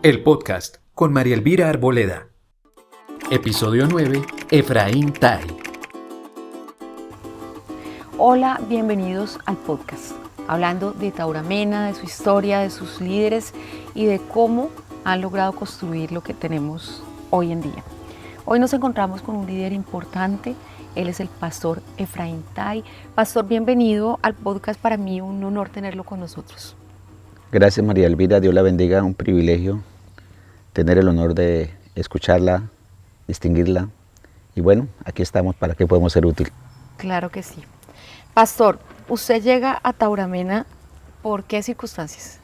El podcast con María Elvira Arboleda. Episodio 9, Efraín Tai. Hola, bienvenidos al podcast, hablando de Tauramena, de su historia, de sus líderes y de cómo han logrado construir lo que tenemos hoy en día. Hoy nos encontramos con un líder importante, él es el pastor Efraín Tai. Pastor, bienvenido al podcast, para mí un honor tenerlo con nosotros. Gracias, María Elvira, Dios la bendiga, un privilegio tener el honor de escucharla, distinguirla y bueno, aquí estamos para que podamos ser útil. Claro que sí. Pastor, usted llega a Tauramena, ¿por qué circunstancias?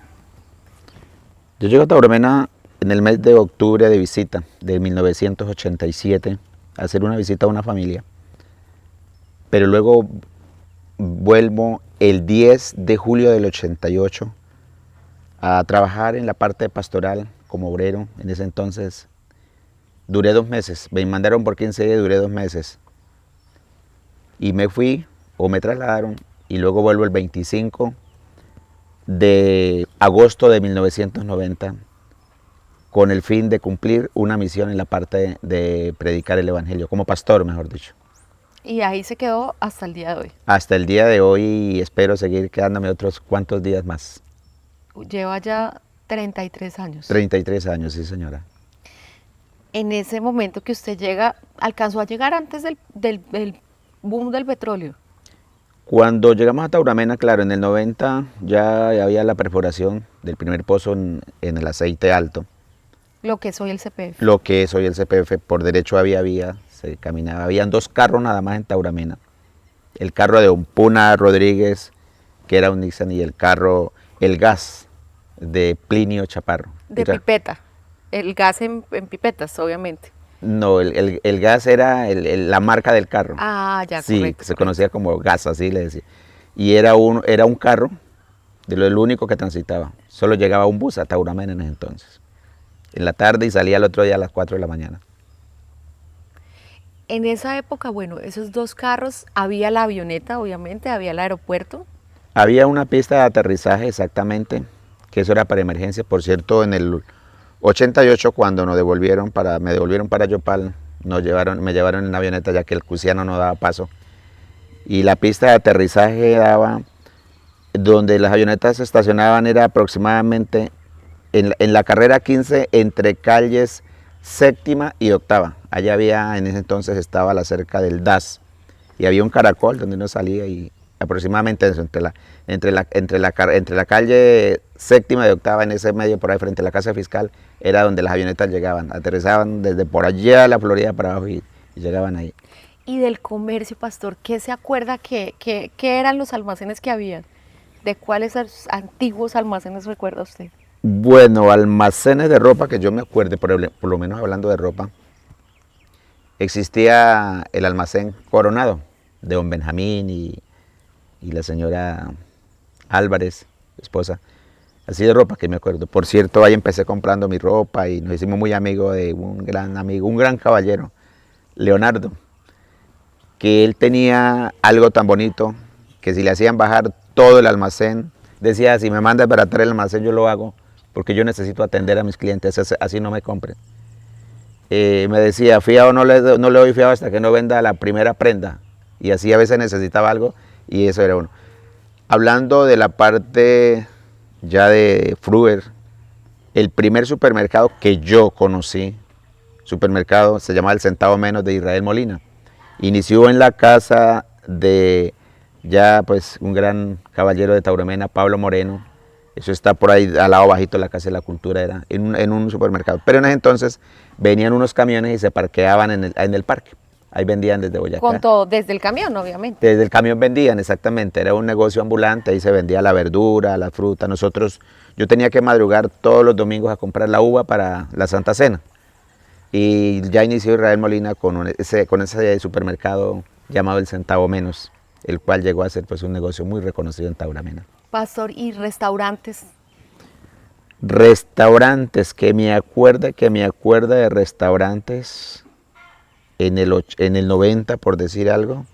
Yo llego a Tauramena en el mes de octubre de visita de 1987 a hacer una visita a una familia, pero luego vuelvo el 10 de julio del 88 a trabajar en la parte pastoral como obrero. En ese entonces duré 2 meses, me mandaron por 15 días, duré 2 meses y me fui o me trasladaron y luego vuelvo el 25 de agosto de 1990 con el fin de cumplir una misión en la parte de predicar el evangelio, como pastor, mejor dicho. Y ahí se quedó hasta el día de hoy. Hasta el día de hoy y espero seguir quedándome otros cuantos días más. Lleva ya 33 años. 33 años, sí señora. En ese momento que usted llega, ¿alcanzó a llegar antes del boom del petróleo? Cuando llegamos a Tauramena, claro, en el 90 ya había la perforación del primer pozo en el aceite alto. Lo que soy el CPF. Lo que es hoy el CPF, por derecho había vía, se caminaba. Habían 2 carros nada más en Tauramena. El carro de Don Puna Rodríguez, que era un Nissan, y el gas de Plinio Chaparro. De pipeta. El gas en pipetas, obviamente. No, el gas era la marca del carro. Ah, ya, sí, correcto. se conocía como gas, así le decía. Y era un carro, el único que transitaba. Solo llegaba un bus a Tauramena en ese entonces. En la tarde y salía el otro día a las 4 de la mañana. En esa época, bueno, esos 2 carros, había la avioneta, obviamente, había el aeropuerto. Había una pista de aterrizaje, exactamente, que eso era para emergencia. Por cierto, en el 88, cuando me devolvieron para Yopal, me llevaron en la avioneta, ya que el Cusiano no daba paso. Y la pista de aterrizaje daba, donde las avionetas se estacionaban, era aproximadamente en la carrera 15, entre calles séptima y octava. Allá había, en ese entonces estaba la cerca del DAS, y había un caracol donde uno salía, y aproximadamente eso, entre la calle séptima y octava, en ese medio por ahí frente a la casa fiscal, era donde las avionetas llegaban, aterrizaban desde por allá a la Florida para abajo y llegaban ahí. Y del comercio, pastor, ¿qué se acuerda qué eran los almacenes que había? ¿De cuáles antiguos almacenes recuerda usted? Bueno, almacenes de ropa que yo me acuerde, por lo menos hablando de ropa, existía el almacén Coronado de don Benjamín y la señora Álvarez, esposa, así de ropa que me acuerdo. Por cierto, ahí empecé comprando mi ropa y nos hicimos muy amigos de un gran amigo, un gran caballero, Leonardo, que él tenía algo tan bonito que si le hacían bajar todo el almacén, decía, si me manda a baratar el almacén yo lo hago, porque yo necesito atender a mis clientes, así no me compren. Me decía, fiado no le doy fiado hasta que no venda la primera prenda, y así a veces necesitaba algo y eso era uno. Hablando de la parte ya de Fruer, el primer supermercado que yo conocí, supermercado, se llamaba El Centavo Menos, de Israel Molina. Inició en la casa de ya pues un gran caballero de Tauramena, Pablo Moreno. Eso está por ahí al lado bajito de la Casa de la Cultura, era en un supermercado. Pero en ese entonces venían unos camiones y se parqueaban en el parque. Ahí vendían desde Boyacá. Con todo, desde el camión, obviamente. Desde el camión vendían, exactamente. Era un negocio ambulante, ahí se vendía la verdura, la fruta. Yo tenía que madrugar todos los domingos a comprar la uva para la Santa Cena. Y ya inició Israel Molina con ese supermercado llamado El Centavo Menos, el cual llegó a ser pues un negocio muy reconocido en Tauramena. Pastor, ¿y restaurantes? Restaurantes, que me acuerda de restaurantes en el 90, por decir algo.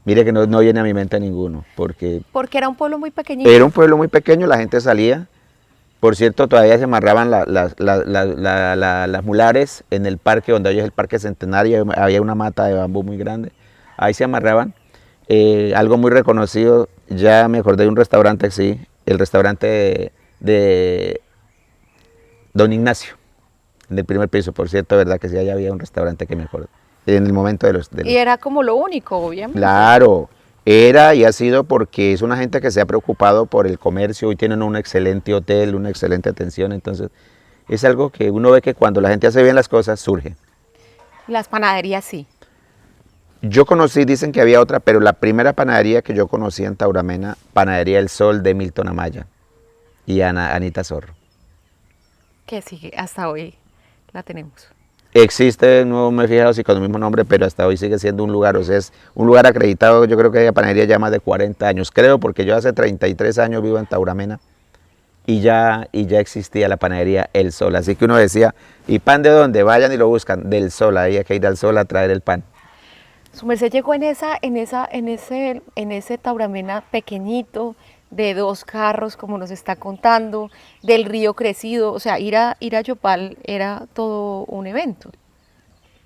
Mire que no viene a mi mente ninguno, porque Porque era un pueblo muy pequeñito. era un pueblo muy pequeño, la gente salía Por cierto, todavía se amarraban las mulares en el parque, donde hoy es el Parque Centenario, había una mata de bambú muy grande, ahí se amarraban. Algo muy reconocido, ya me acordé de un restaurante, sí, el restaurante de Don Ignacio, en el primer piso, por cierto, verdad que sí, allá había un restaurante que me acuerdo, en el momento de los... Y era como lo único, obviamente. Claro, era y ha sido porque es una gente que se ha preocupado por el comercio, hoy tienen un excelente hotel, una excelente atención, entonces es algo que uno ve que cuando la gente hace bien las cosas, surge. Las panaderías sí. Yo conocí, dicen que había otra, pero la primera panadería que yo conocí en Tauramena, Panadería El Sol de Milton Amaya y Anita Zorro. Que sigue, hasta hoy la tenemos. Existe, no me he fijado si con el mismo nombre, pero hasta hoy sigue siendo un lugar, o sea, es un lugar acreditado, yo creo que hay panadería ya más de 40 años, creo, porque yo hace 33 años vivo en Tauramena y ya existía la panadería El Sol, así que uno decía, ¿y pan de dónde? Vayan y lo buscan, del Sol, ahí hay que ir al Sol a traer el pan. Su merced llegó en ese Tauramena pequeñito, de 2 carros, como nos está contando, del río crecido, o sea, ir a Yopal era todo un evento.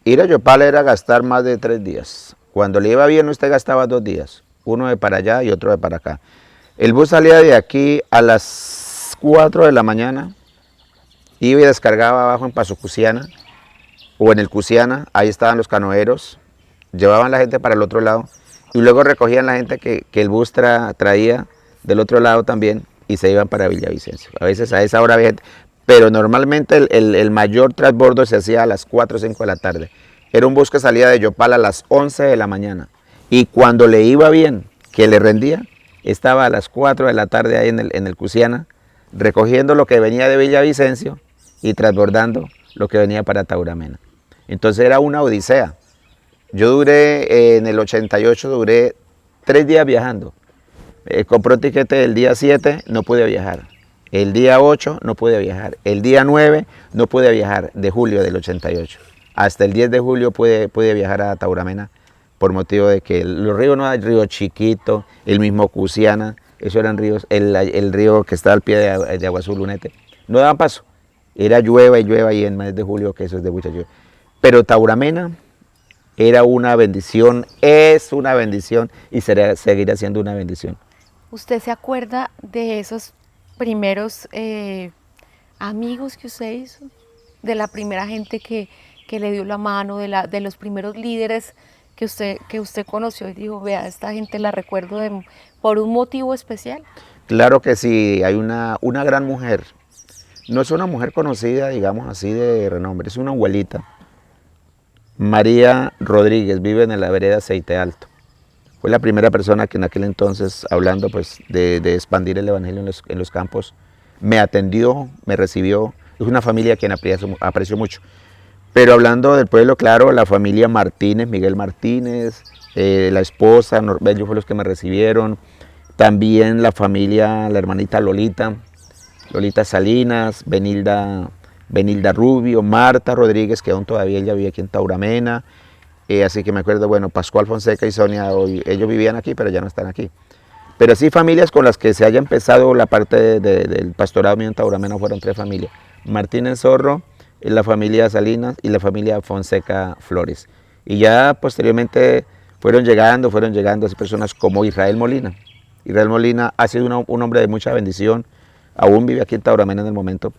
Ir a Yopal era gastar más de 3 días. Cuando le iba bien, usted gastaba 2 días, uno de para allá y otro de para acá. El bus salía de aquí a las 4 de la mañana, iba y descargaba abajo en Paso Cusiana o en el Cusiana, ahí estaban los canoeros, llevaban la gente para el otro lado y luego recogían la gente que el bus traía del otro lado también y se iban para Villavicencio. A veces a esa hora había gente, pero normalmente el mayor transbordo se hacía a las 4 o 5 de la tarde. Era un bus que salía de Yopal a las 11 de la mañana y cuando le iba bien, que le rendía, estaba a las 4 de la tarde ahí en el Cusiana, recogiendo lo que venía de Villavicencio y transbordando lo que venía para Tauramena. Entonces era una odisea. Yo duré, en el 88, duré 3 días viajando. Compré un tiquete el día 7, no pude viajar. El día 8 no pude viajar. El día 9 no pude viajar, de julio del 88. Hasta el 10 de julio pude viajar a Tauramena por motivo de que los ríos no hay río Chiquito, el mismo Cusiana, esos eran ríos, el río que está al pie de Aguazul, Lunete, no daban paso. Era llueva y llueva y en mes de julio que eso es de mucha lluvia. Pero Tauramena era una bendición, es una bendición y seguirá siendo una bendición. ¿Usted se acuerda de esos primeros amigos que usted hizo? De la primera gente que le dio la mano, de los primeros líderes que usted conoció y dijo, vea, esta gente la recuerdo por un motivo especial. Claro que sí, hay una gran mujer. No es una mujer conocida, digamos así, de renombre, es una abuelita. María Rodríguez, vive en la vereda Aceite Alto. Fue la primera persona que en aquel entonces, hablando pues de expandir el evangelio en los campos, me atendió, me recibió. Es una familia a quien aprecio mucho. Pero hablando del pueblo, claro, la familia Martínez, Miguel Martínez, la esposa, ellos fueron los que me recibieron. También la familia, la hermanita Lolita Salinas, Benilda Rubio, Marta Rodríguez, que aún todavía ella vive aquí en Tauramena. Así que me acuerdo, bueno, Pascual Fonseca y Sonia, ellos vivían aquí, pero ya no están aquí. Pero sí familias con las que se haya empezado la parte del pastorado mío en Tauramena fueron 3 familias. Martínez Zorro, la familia Salinas y la familia Fonseca Flores. Y ya posteriormente fueron llegando así personas como Israel Molina. Israel Molina ha sido un hombre de mucha bendición, aún vive aquí en Tauramena en el momento,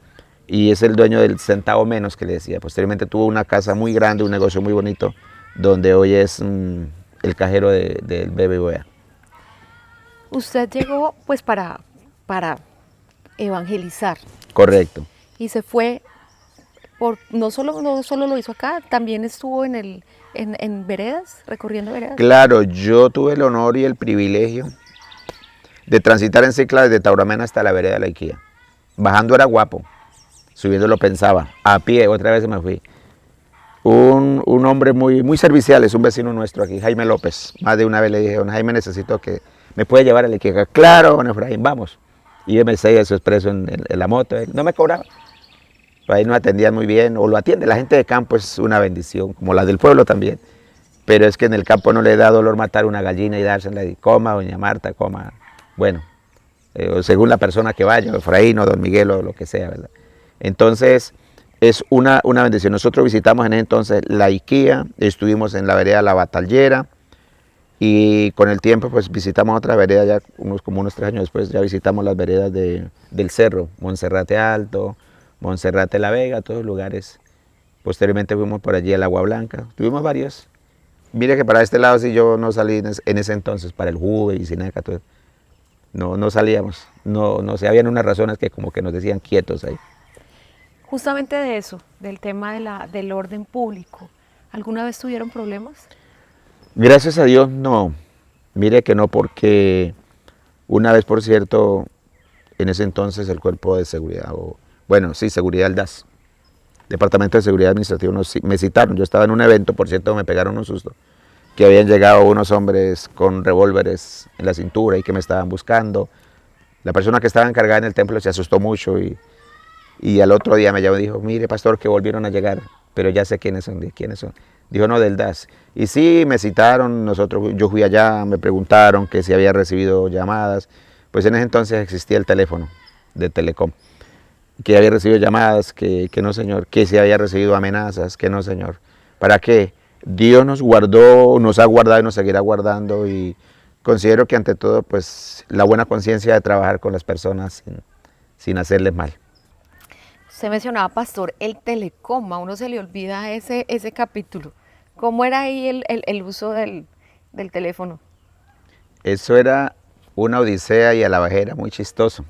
y es el dueño del Centavo Menos que le decía. Posteriormente tuvo una casa muy grande, un negocio muy bonito, donde hoy es el cajero del BBVA. Usted llegó pues para evangelizar. Correcto. Y se fue, no solo lo hizo acá, también estuvo en veredas, recorriendo veredas. Claro, yo tuve el honor y el privilegio de transitar en cicla desde Tauramena hasta la vereda de la Iquía. Bajando era guapo, subiendo lo pensaba, a pie, otra vez me fui. Un hombre muy servicial, es un vecino nuestro aquí, Jaime López. Más de una vez le dije, don Jaime, necesito que me puede llevar a la Iquía. Claro, don Efraín, vamos. Y yo me seguía su expreso en la moto, no me cobraba. Pero ahí nos atendían muy bien, o lo atiende. La gente de campo es una bendición, como la del pueblo también. Pero es que en el campo no le da dolor matar una gallina y dársela y coma, doña Marta, coma. Bueno, o según la persona que vaya, Efraín o Don Miguel o lo que sea, ¿verdad? Entonces, es una bendición. Nosotros visitamos en ese entonces la IKEA, estuvimos en la vereda La Batallera, y con el tiempo pues visitamos otra vereda, ya como unos 3 años después, ya visitamos las veredas del cerro, Monserrate Alto, Monserrate La Vega, todos los lugares. Posteriormente fuimos por allí al Agua Blanca, tuvimos varios. Mire que para este lado sí yo no salí en ese entonces, para el Juve y Sinaca, todo. No salíamos, no sé, habían unas razones que como que nos decían quietos ahí. Justamente de eso, del tema del orden público, ¿alguna vez tuvieron problemas? Gracias a Dios no, mire que no, porque una vez, por cierto, en ese entonces el cuerpo de seguridad, seguridad del DAS, Departamento de Seguridad Administrativa, me citaron. Yo estaba en un evento, por cierto, me pegaron un susto, que habían llegado unos hombres con revólveres en la cintura y que me estaban buscando. La persona que estaba encargada en el templo se asustó mucho y al otro día me llamó y dijo, mire, pastor, que volvieron a llegar, pero ya sé quiénes son. Dijo, no, del DAS. Y sí, me citaron, yo fui allá, me preguntaron que si había recibido llamadas. Pues en ese entonces existía el teléfono de Telecom, que había recibido llamadas, que no, señor, que si había recibido amenazas, que no, señor. ¿Para qué? Dios nos guardó, nos ha guardado y nos seguirá guardando, y considero que ante todo, pues, la buena conciencia de trabajar con las personas sin hacerles mal. Usted mencionaba, pastor, el Telecom, a uno se le olvida ese capítulo. ¿Cómo era ahí el uso del teléfono? Eso era una odisea y a la bajera muy chistoso,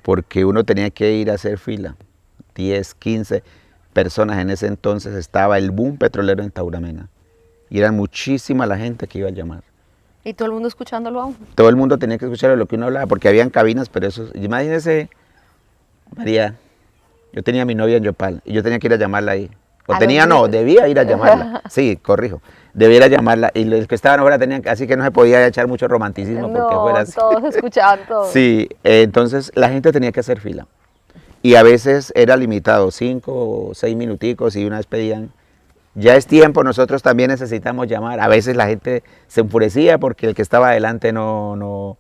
porque uno tenía que ir a hacer fila, 10, 15 personas. En ese entonces estaba el boom petrolero en Tauramena, y era muchísima la gente que iba a llamar. ¿Y todo el mundo escuchándolo aún? Todo el mundo tenía que escuchar lo que uno hablaba, porque habían cabinas, pero eso, imagínese, María, yo tenía a mi novia en Yopal, y yo tenía que ir a llamarla ahí. Debía ir a llamarla. Sí, corrijo. Debía ir a llamarla, y los que estaban afuera tenían, así que no se podía echar mucho romanticismo porque fuera así. Todos escuchaban todo. Sí, entonces la gente tenía que hacer fila. Y a veces era limitado, 5 o 6 minuticos, y una vez pedían, ya es tiempo, nosotros también necesitamos llamar. A veces la gente se enfurecía porque el que estaba adelante no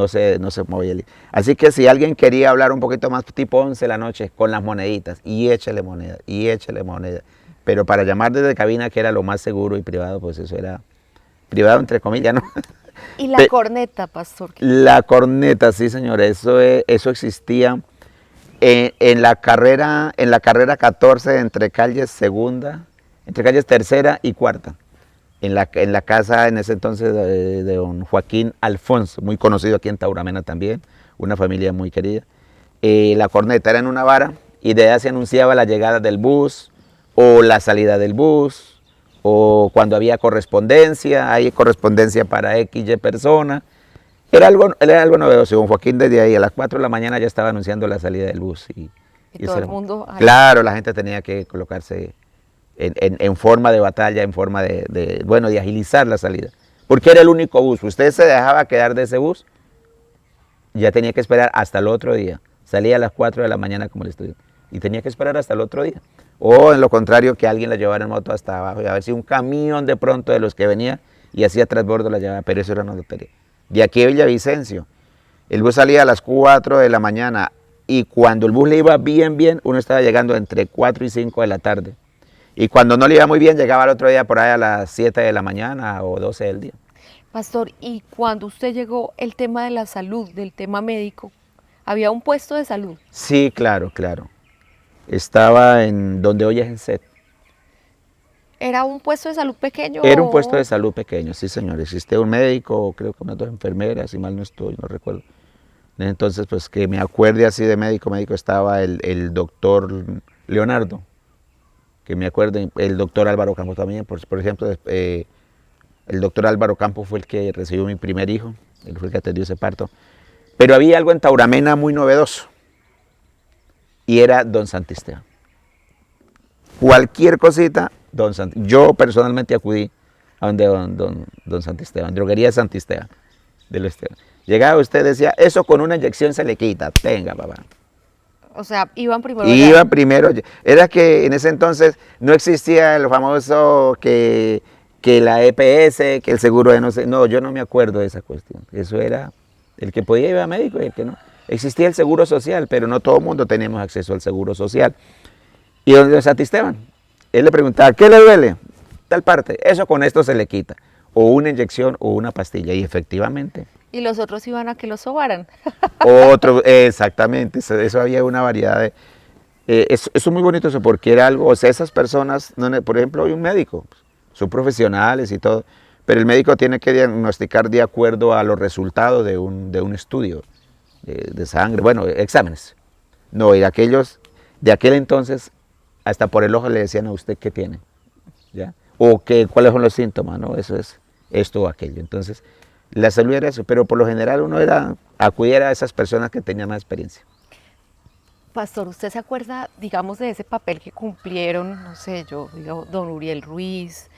se movía. Así que si alguien quería hablar un poquito más, tipo 11 de la noche, con las moneditas, y échele moneda, y échele moneda. Pero para llamar desde cabina, que era lo más seguro y privado, pues eso era privado entre comillas, ¿no? ¿Y la corneta, pastor? La corneta, sí, señor, eso existía en la carrera 14, entre calles tercera y cuarta. En la casa en ese entonces de don Joaquín Alfonso, muy conocido aquí en Tauramena también, una familia muy querida. La corneta era en una vara, y de ahí se anunciaba la llegada del bus o la salida del bus, o cuando había correspondencia, hay correspondencia para X, Y persona. Era algo novedoso. Don Joaquín desde ahí a las 4 de la mañana ya estaba anunciando la salida del bus. Y todo el mundo... Claro, la gente tenía que colocarse en forma de batalla, en forma de agilizar la salida. Porque era el único bus. Usted se dejaba quedar de ese bus, ya tenía que esperar hasta el otro día. Salía a las 4 de la mañana como el estudio, y tenía que esperar hasta el otro día. O en lo contrario, que alguien la llevara en moto hasta abajo, y a ver si un camión de pronto de los que venía y hacía transbordo la llevaba, pero eso era una lotería. De aquí a Villavicencio, el bus salía a las 4 de la mañana, y cuando el bus le iba bien, uno estaba llegando entre 4 y 5 de la tarde. Y cuando no le iba muy bien, llegaba el otro día por ahí a las 7 de la mañana o 12 del día. Pastor, y cuando usted llegó, el tema de la salud, del tema médico, ¿había un puesto de salud? Sí, claro. Estaba en donde hoy es en SET. ¿Era un puesto de salud pequeño? Era un puesto de salud pequeño, sí, señor. Existía un médico, creo que unas 2 enfermeras, si mal no estoy, no recuerdo. Entonces, pues que me acuerde así de médico estaba el doctor Leonardo, que me acuerde, el doctor Álvaro Campos también, por ejemplo, el doctor Álvaro Campos fue el que recibió mi primer hijo, él fue el que atendió ese parto. Pero había algo en Tauramena muy novedoso, y era don Santisteban. Cualquier cosita, don Santisteban. Yo personalmente acudí a donde don Santisteban, droguería Santisteban, del Esteban. Llegaba usted, decía, eso con una inyección se le quita, tenga, papá. O sea, iban primero. Iba primero. Era que en ese entonces no existía lo famoso que la EPS, que el seguro de no sé. No, yo no me acuerdo de esa cuestión. Eso era El que podía iba a médico y el que no. Existía el seguro social, pero no todo el mundo teníamos acceso al seguro social. Y donde Santisteban, él le preguntaba, ¿qué le duele? Tal parte, eso con esto se le quita. O una inyección o una pastilla, y efectivamente. Y los otros iban a que los sobaran. Otro, exactamente, eso había una variedad de... eso es muy bonito eso, porque era algo, o sea, esas personas, por ejemplo, hay un médico, son profesionales y todo, pero el médico tiene que diagnosticar de acuerdo a los resultados de un estudio de sangre, bueno, exámenes. No, y de aquel entonces, hasta por el ojo le decían a usted qué tiene, ¿ya? O cuáles son los síntomas, ¿no? Eso es esto o aquello. Entonces, la salud era eso, pero por lo general uno era acudir a esas personas que tenían más experiencia. Pastor, ¿usted se acuerda, digamos, de ese papel que cumplieron, no sé, yo digo, don Uriel Ruiz,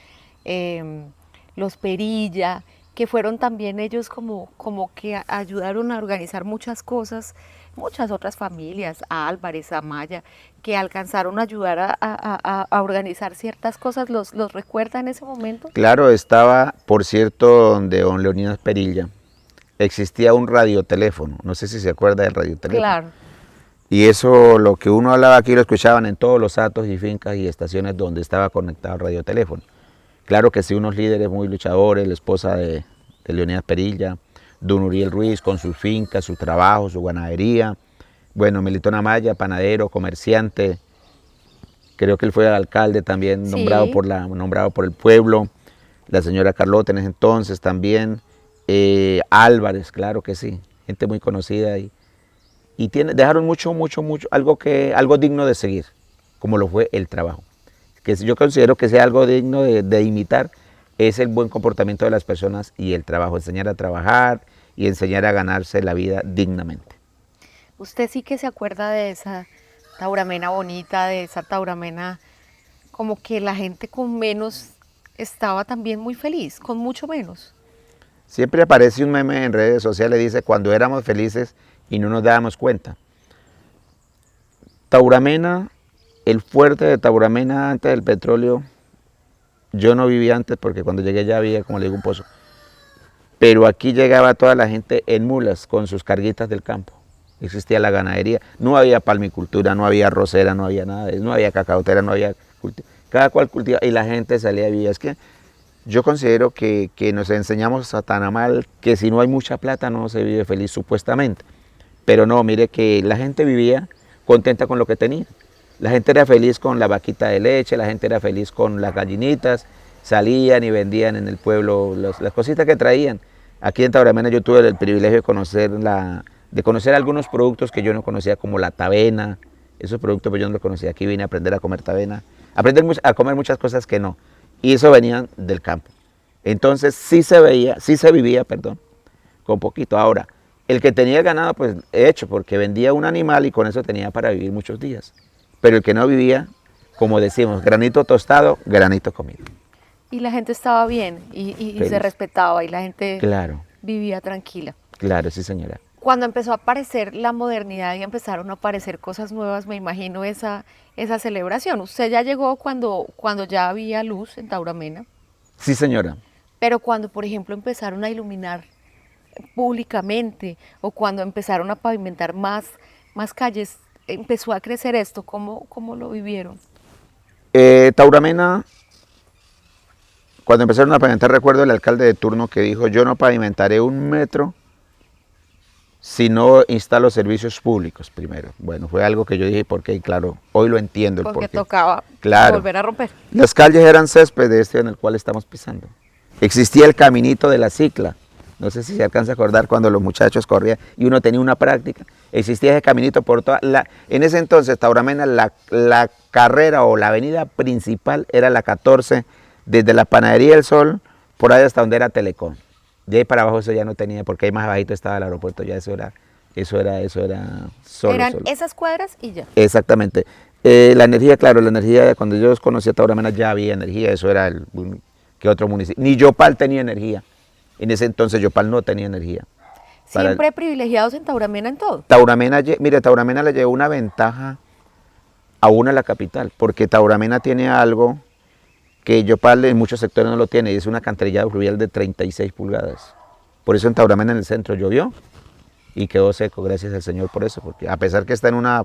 los Perilla, que fueron también ellos como que ayudaron a organizar muchas cosas, muchas otras familias, a Álvarez, a Maya, que alcanzaron a ayudar a organizar ciertas cosas? ¿Los recuerda en ese momento? Claro, estaba, por cierto, donde don Leonidas Perilla, existía un radioteléfono, no sé si se acuerda del radioteléfono. Claro. Y eso, lo que uno hablaba aquí, lo escuchaban en todos los atos y fincas y estaciones donde estaba conectado el radioteléfono. Claro que sí, unos líderes muy luchadores, la esposa de Leonidas Perilla, don Uriel Ruiz con sus fincas, su trabajo, su ganadería. Bueno, Melitón Amaya, panadero, comerciante, creo que él fue alcalde también, Sí. nombrado por el pueblo. La señora Carlota en ese entonces también. Álvarez, claro que sí, gente muy conocida y dejaron mucho, algo digno de seguir, como lo fue el trabajo. Que yo considero que sea algo digno de imitar, es el buen comportamiento de las personas y el trabajo, enseñar a trabajar y enseñar a ganarse la vida dignamente. Usted sí que se acuerda de esa tauramena bonita, de esa tauramena como que la gente con menos estaba también muy feliz, con mucho menos. Siempre aparece un meme en redes sociales, dice, cuando éramos felices y no nos dábamos cuenta. Tauramena, el fuerte de Tauramena antes del petróleo, yo no vivía antes porque cuando llegué ya había, como le digo, un pozo. Pero aquí llegaba toda la gente en mulas con sus carguitas del campo. Existía la ganadería, no había palmicultura, no había arrocera, no había nada, no había cacautera, no había cultivo. Cada cual cultiva y la gente salía a vivir. Es que yo considero que nos enseñamos a tan mal que si no hay mucha plata no se vive feliz supuestamente. Pero no, mire que la gente vivía contenta con lo que tenía. La gente era feliz con la vaquita de leche, la gente era feliz con las gallinitas, salían y vendían en el pueblo las cositas que traían. Aquí en Tauramena yo tuve el privilegio de conocer algunos productos que yo no conocía, como la tavena. Esos productos pues yo no los conocía. Aquí vine a aprender a comer tavena, a comer muchas cosas que no. Y eso venían del campo. Entonces sí se vivía, con poquito. Ahora, el que tenía el ganado, pues hecho, porque vendía un animal y con eso tenía para vivir muchos días. Pero el que no vivía, como decimos, granito tostado, granito comido. Y la gente estaba bien y se respetaba y la gente Claro, vivía tranquila. claro, sí señora. Cuando empezó a aparecer la modernidad y empezaron a aparecer cosas nuevas, me imagino esa celebración. Usted ya llegó cuando ya había luz en Tauramena, Sí señora. pero cuando, por ejemplo, empezaron a iluminar públicamente o cuando empezaron a pavimentar más calles, empezó a crecer esto. ¿Cómo lo vivieron? Tauramena, cuando empezaron a pavimentar, recuerdo el alcalde de turno que dijo, yo no pavimentaré un metro si no instalo servicios públicos primero. Bueno, fue algo que yo dije, ¿por qué? Y claro, hoy lo entiendo el Porque porqué. tocaba Claro. volver a romper. Las calles eran césped de este en el cual estamos pisando. Existía el caminito de la cicla. No sé si se alcanza a acordar cuando los muchachos corrían y uno tenía una práctica. Existía ese caminito por toda en ese entonces, Tauramena, la carrera o la avenida principal era la 14, desde la Panadería del Sol, por ahí hasta donde era Telecom. De ahí para abajo eso ya no tenía, porque ahí más abajito estaba el aeropuerto, ya eso era solo. Eran solo. esas cuadras y ya. Exactamente. La energía, claro, la energía, cuando yo conocí a Tauramena ya había energía, eso era que otro municipio. Ni Yopal tenía energía. En ese entonces Yopal no tenía energía. Siempre privilegiados en Tauramena en todo. Tauramena le llevó una ventaja aún a la capital, porque Tauramena tiene algo que Yopal en muchos sectores no lo tiene, y es una alcantarillado fluvial de 36 pulgadas. Por eso en Tauramena en el centro llovió y quedó seco, gracias al Señor por eso, porque a pesar que está en una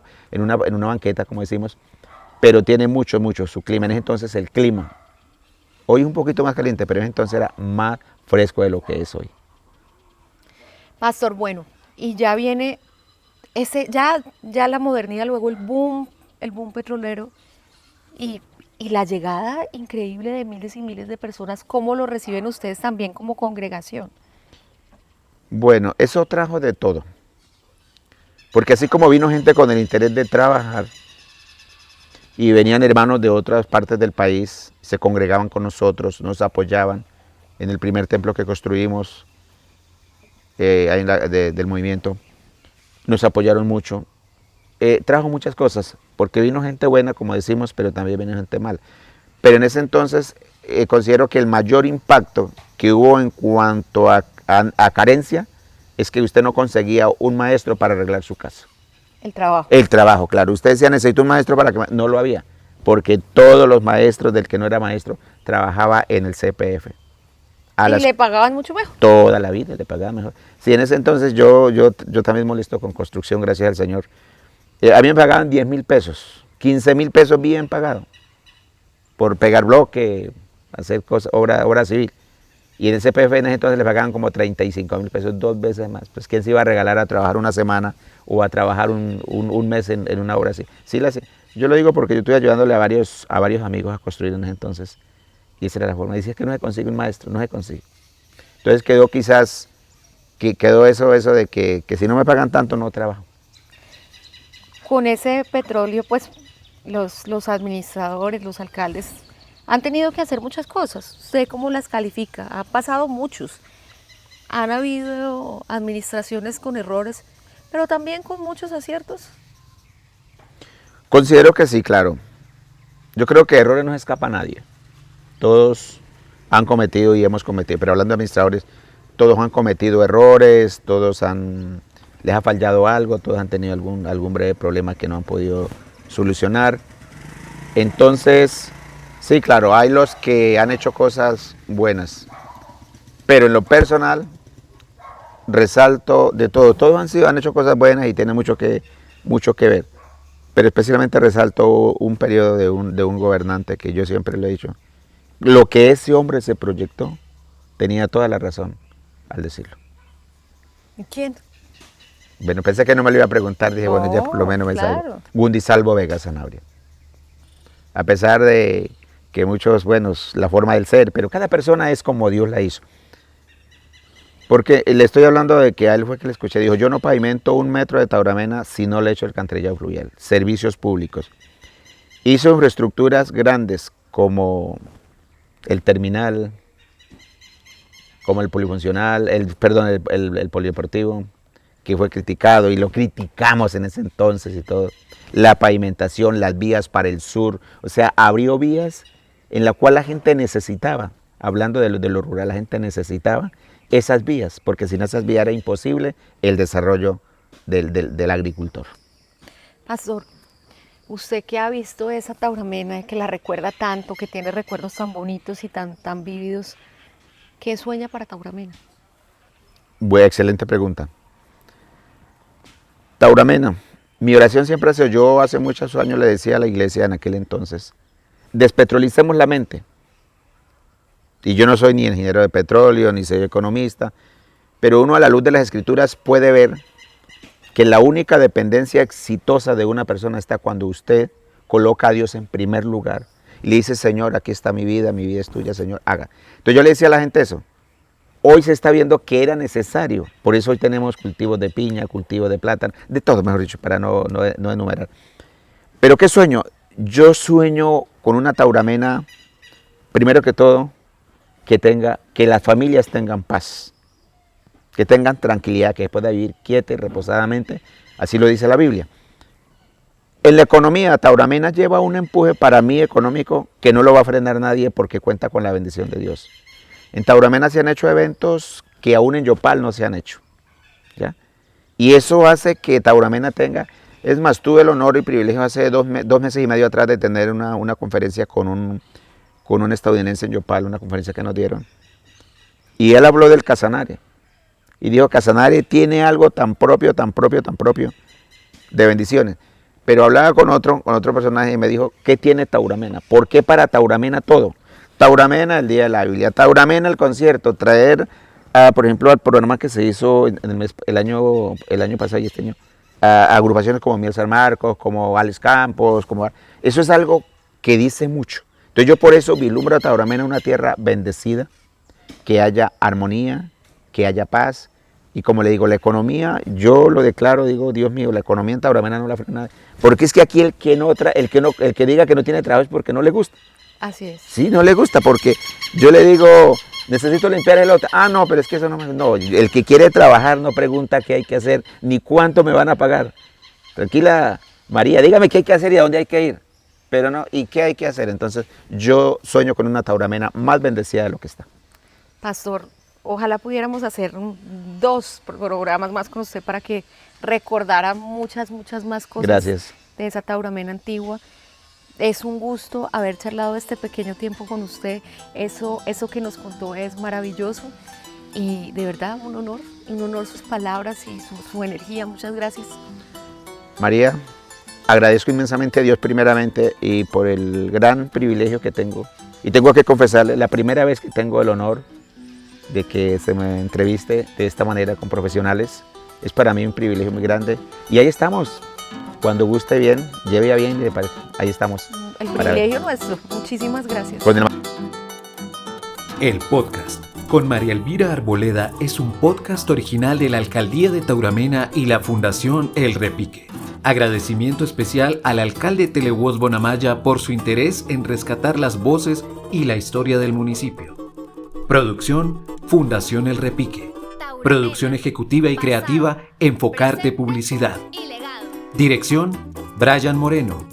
banqueta, como decimos, pero tiene mucho, su clima. En ese entonces el clima, hoy es un poquito más caliente, pero en ese entonces era más fresco de lo que es hoy. Pastor, bueno, y ya viene ya la modernidad, luego el boom petrolero y la llegada increíble de miles y miles de personas. ¿Cómo lo reciben ustedes también como congregación? Bueno, eso trajo de todo, porque así como vino gente con el interés de trabajar y venían hermanos de otras partes del país, se congregaban con nosotros, nos apoyaban en el primer templo que construimos ahí del movimiento, nos apoyaron mucho. Trajo muchas cosas, porque vino gente buena, como decimos, pero también vino gente mala. Pero en ese entonces considero que el mayor impacto que hubo en cuanto a carencia es que usted no conseguía un maestro para arreglar su casa. El trabajo. El trabajo, claro. Usted decía, necesito un maestro para que... No lo había, porque todos los maestros del que no era maestro trabajaba en el CPF. ¿Y le pagaban mucho mejor? Toda la vida le pagaban mejor. Sí, en ese entonces yo también molesto con construcción, gracias al Señor. A mí me pagaban 10,000 pesos, 15,000 pesos bien pagado, por pegar bloque, hacer cosas, obra civil. Y en el CPF en ese entonces le pagaban como 35,000 pesos, 2 veces más. Pues ¿quién se iba a regalar a trabajar una semana o a trabajar un mes en una obra así? Sí, yo lo digo porque yo estoy ayudándole a varios amigos a construir en ese entonces. Y esa era la forma. Dice que no se consigue un maestro, no se consigue. Entonces quedó eso de que si no me pagan tanto no trabajo. Con ese petróleo, pues los administradores, los alcaldes han tenido que hacer muchas cosas. ¿Usted cómo las califica? Ha pasado muchos. Han habido administraciones con errores, pero también con muchos aciertos. Considero que sí, claro. Yo creo que errores no escapa a nadie. Todos han cometido y hemos cometido, pero hablando de administradores, todos han cometido errores, les ha fallado algo, todos han tenido algún breve problema que no han podido solucionar. Entonces, sí, claro, hay los que han hecho cosas buenas, pero en lo personal, resalto de todo. Todos han hecho cosas buenas y tienen mucho que ver, pero especialmente resalto un periodo de un gobernante que yo siempre le he dicho. Lo que ese hombre se proyectó, tenía toda la razón al decirlo. ¿Quién? Bueno, pensé que no me lo iba a preguntar, dije, bueno, ya por lo menos me salvo. Gundisalvo Vega Sanabria. A pesar de que muchos, bueno, la forma del ser, pero cada persona es como Dios la hizo. Porque le estoy hablando de que a él fue que le escuché, dijo, yo no pavimento 1 metro de Tauramena si no le echo el alcantarillado fluvial, servicios públicos. Hizo infraestructuras grandes como el terminal, como el polifuncional, el polideportivo, que fue criticado y lo criticamos en ese entonces y todo. La pavimentación, las vías para el sur, o sea, abrió vías en la cual la gente necesitaba, hablando de lo rural, la gente necesitaba esas vías, porque sin esas vías era imposible el desarrollo del agricultor. Pastor, usted que ha visto esa Tauramena, que la recuerda tanto, que tiene recuerdos tan bonitos y tan vívidos, ¿qué sueña para Tauramena? Buena, excelente pregunta. Tauramena, mi oración siempre ha sido, yo hace muchos años le decía a la iglesia en aquel entonces, despetrolicemos la mente. Y yo no soy ni ingeniero de petróleo, ni soy economista, pero uno a la luz de las escrituras puede ver que la única dependencia exitosa de una persona está cuando usted coloca a Dios en primer lugar y le dice, Señor, aquí está mi vida es tuya, Señor, haga. Entonces yo le decía a la gente eso. Hoy se está viendo que era necesario, por eso hoy tenemos cultivos de piña, cultivos de plátano, de todo, mejor dicho, para no enumerar. Pero ¿qué sueño? Yo sueño con una Tauramena, primero que todo, que las familias tengan paz, que tengan tranquilidad, que pueda vivir quieta y reposadamente, así lo dice la Biblia. En la economía, Tauramena lleva un empuje para mí económico que no lo va a frenar nadie porque cuenta con la bendición de Dios. En Tauramena se han hecho eventos que aún en Yopal no se han hecho, ¿ya? Y eso hace que Tauramena tenga, es más, tuve el honor y privilegio hace 2 meses y medio atrás de tener una conferencia con un estadounidense en Yopal, una conferencia que nos dieron. Y él habló del Casanare. y dijo, Casanare tiene algo tan propio de bendiciones. Pero hablaba con otro personaje y me dijo, ¿qué tiene Tauramena? ¿Por qué para Tauramena todo? Tauramena el Día de la Biblia, Tauramena el concierto, traer, por ejemplo, al programa que se hizo el año pasado y este año, a agrupaciones como Miel San Marcos, como Alex Campos, eso es algo que dice mucho. Entonces yo por eso vislumbro a Tauramena una tierra bendecida, que haya armonía, que haya paz, y como le digo, la economía, yo lo declaro, digo, Dios mío, la economía en Tauramena no la frena nadie, porque es que aquí el que diga que no tiene trabajo es porque no le gusta. Así es. Sí, no le gusta, porque yo le digo, necesito limpiar el lote. Ah, no, pero es que eso no, el que quiere trabajar no pregunta qué hay que hacer, ni cuánto me van a pagar. Tranquila, María, dígame qué hay que hacer y a dónde hay que ir. Pero no, ¿y qué hay que hacer? Entonces, yo sueño con una Tauramena más bendecida de lo que está. Pastor, ojalá pudiéramos hacer 2 programas más con usted para que recordara muchas más cosas. Gracias. De esa Tauramena antigua. Es un gusto haber charlado este pequeño tiempo con usted. Eso que nos contó es maravilloso y de verdad un honor sus palabras y su energía. Muchas gracias. María, agradezco inmensamente a Dios primeramente y por el gran privilegio que tengo. Y tengo que confesarle, la primera vez que tengo el honor de que se me entreviste de esta manera con profesionales, es para mí un privilegio muy grande. Y ahí estamos. Cuando guste bien, lleve a bien, ahí estamos. El privilegio nuestro. Muchísimas gracias. El podcast con María Elvira Arboleda es un podcast original de la Alcaldía de Tauramena y la Fundación El Repique. Agradecimiento especial al alcalde Televoz Bonamaya por su interés en rescatar las voces y la historia del municipio. Producción Fundación El Repique. Producción ejecutiva y creativa Enfocarte Publicidad. Dirección Brian Moreno.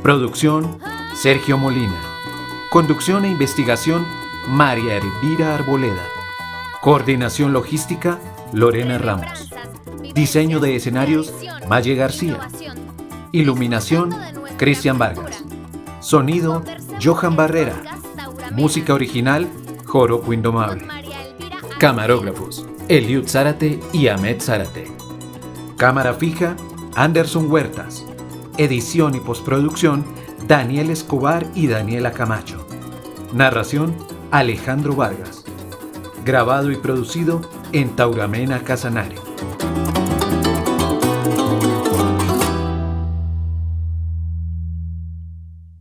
Producción Sergio Molina. Conducción e investigación María Elvira Arboleda. Coordinación logística Lorena Ramos. Diseño de escenarios Maye García. Iluminación Cristian Vargas. Sonido Johan Barrera. Música original Joropo Indomable. Camarógrafos Eliud Zárate y Ahmed Zárate. Cámara fija Anderson Huertas. Edición y postproducción Daniel Escobar y Daniela Camacho. Narración Alejandro Vargas. Grabado y producido en Tauramena, Casanare.